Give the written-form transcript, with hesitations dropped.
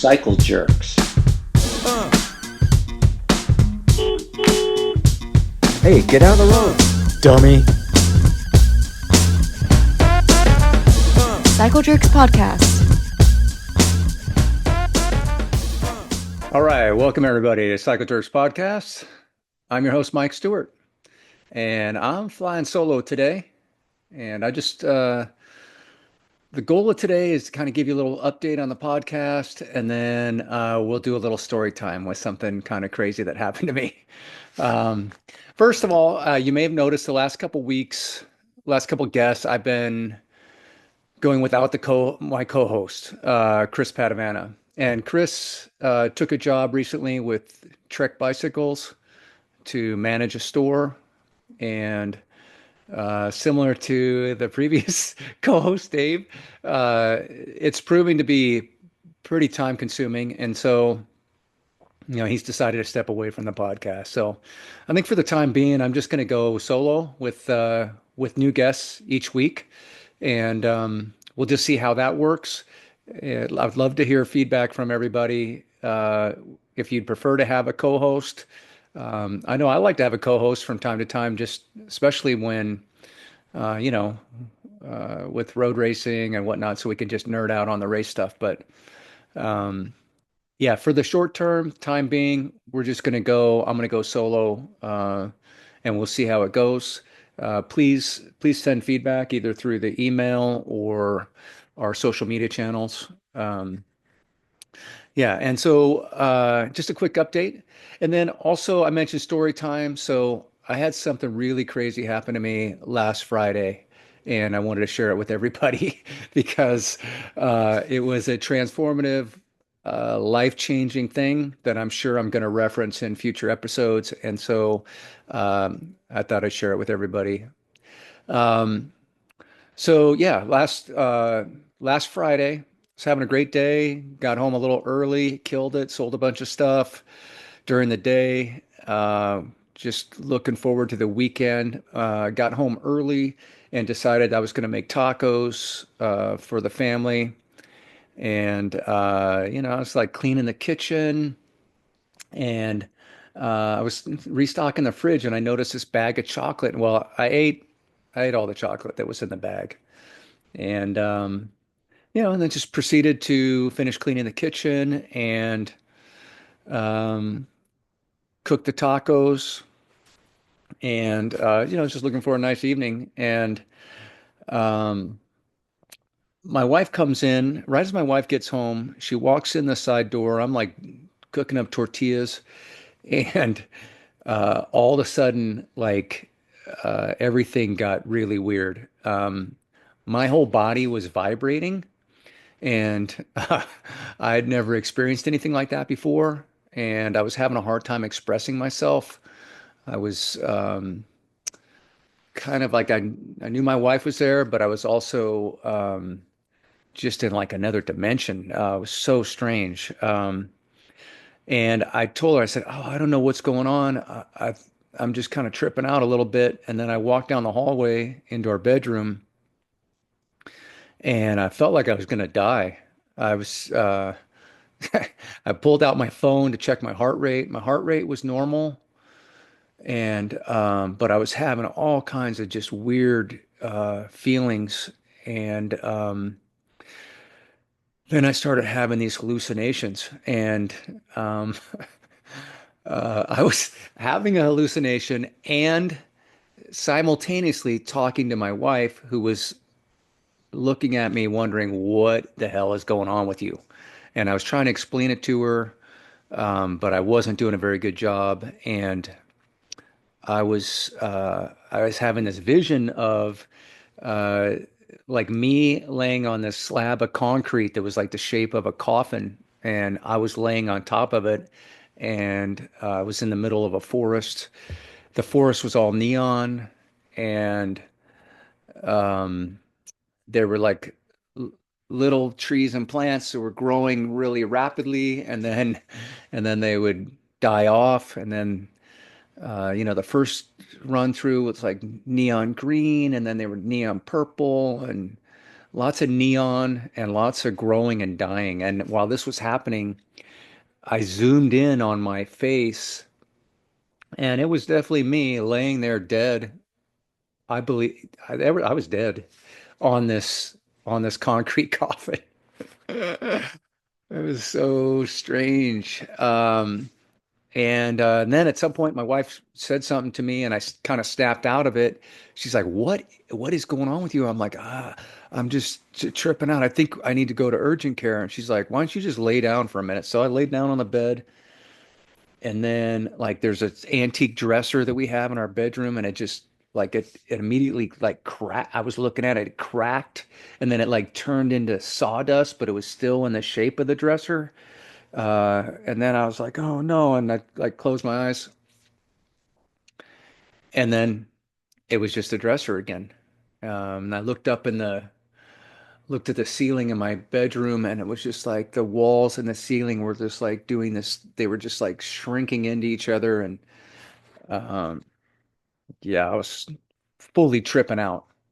Cycle Jerks. Hey, get out of the road, dummy. Cycle Jerks Podcast. All right, welcome everybody to Psychedelic Podcast. I'm your host, Mike Stewart, and I'm flying solo today. And the goal of today is to kind of give you a little update on the podcast, and then we'll do a little story time with something kind of crazy that happened to me. Um, First of all, you may have noticed the last couple weeks, last couple guests, I've been going without my co-host, Chris Padavana. And Chris took a job recently with Trek Bicycles to manage a store. And similar to the previous co-host, Dave, it's proving to be pretty time consuming. And so, he's decided to step away from the podcast. So I think for the time being, I'm just going to go solo with new guests each week. And we'll just see how that works. I'd love to hear feedback from everybody. If you'd prefer to have a co-host, I know I like to have a co-host from time to time, just especially when, uh, you know, with road racing and whatnot, so we can just nerd out on the race stuff. But um, yeah, for the short term, time being, I'm going to go solo, and we'll see how it goes. Please send feedback either through the email or our social media channels. Yeah, and so just a quick update. And then also, I mentioned story time. So I had something really crazy happen to me last Friday, and I wanted to share it with everybody because it was a transformative, life-changing thing that I'm sure I'm going to reference in future episodes. And so I thought I'd share it with everybody. Um, so yeah, last Friday, was having a great day. Got home a little early, killed it, sold a bunch of stuff during the day. Just looking forward to the weekend. Got home early and decided I was going to make tacos for the family. And I was like cleaning the kitchen and I was restocking the fridge and I noticed this bag of chocolate. Well, I ate all the chocolate that was in the bag. And and then just proceeded to finish cleaning the kitchen and um, cook the tacos. And just looking for a nice evening. And um, my wife comes in. Right as my wife gets home, she walks in the side door. I'm like cooking up tortillas, and all of a sudden, like everything got really weird. My whole body was vibrating. And I had never experienced anything like that before. And I was having a hard time expressing myself. I was kind of like I knew my wife was there, but I was also just in like another dimension. It was so strange. And I told her, I said, "Oh, I don't know what's going on. I'm just kind of tripping out a little bit." And then I walked down the hallway into our bedroom, and I felt like I was going to die. I was I pulled out my phone to check my heart rate. My heart rate was normal, and but I was having all kinds of just weird feelings, and then I started having these hallucinations, and um, I was having a hallucination and simultaneously talking to my wife, who was looking at me, wondering what the hell is going on with you. And I was trying to explain it to her, but I wasn't doing a very good job. And I was having this vision of uh, like me laying on this slab of concrete that was like the shape of a coffin, and I was laying on top of it, and I was in the middle of a forest. The forest was all neon, and um, there were like little trees and plants that were growing really rapidly, and then they would die off, and then the first run through was like neon green, and then they were neon purple, and lots of neon and lots of growing and dying. And while this was happening, I zoomed in on my face, and it was definitely me laying there dead. I believe I was dead on this concrete coffin. It was so strange. And then at some point, my wife said something to me, and I kind of snapped out of it. She's like, What is going on with you?" I'm like, I'm just tripping out. I think I need to go to urgent care." And she's like, "Why don't you just lay down for a minute?" So I laid down on the bed, and then like there's an antique dresser that we have in our bedroom, and it just like it immediately like cracked. I was looking at it, it cracked, and then it like turned into sawdust, but it was still in the shape of the dresser. And then I was like, "Oh no!" And I like closed my eyes, and then it was just a dresser again. And I looked at the ceiling in my bedroom, and it was just like the walls and the ceiling were just like doing this. They were just like shrinking into each other, and um, yeah, I was fully tripping out.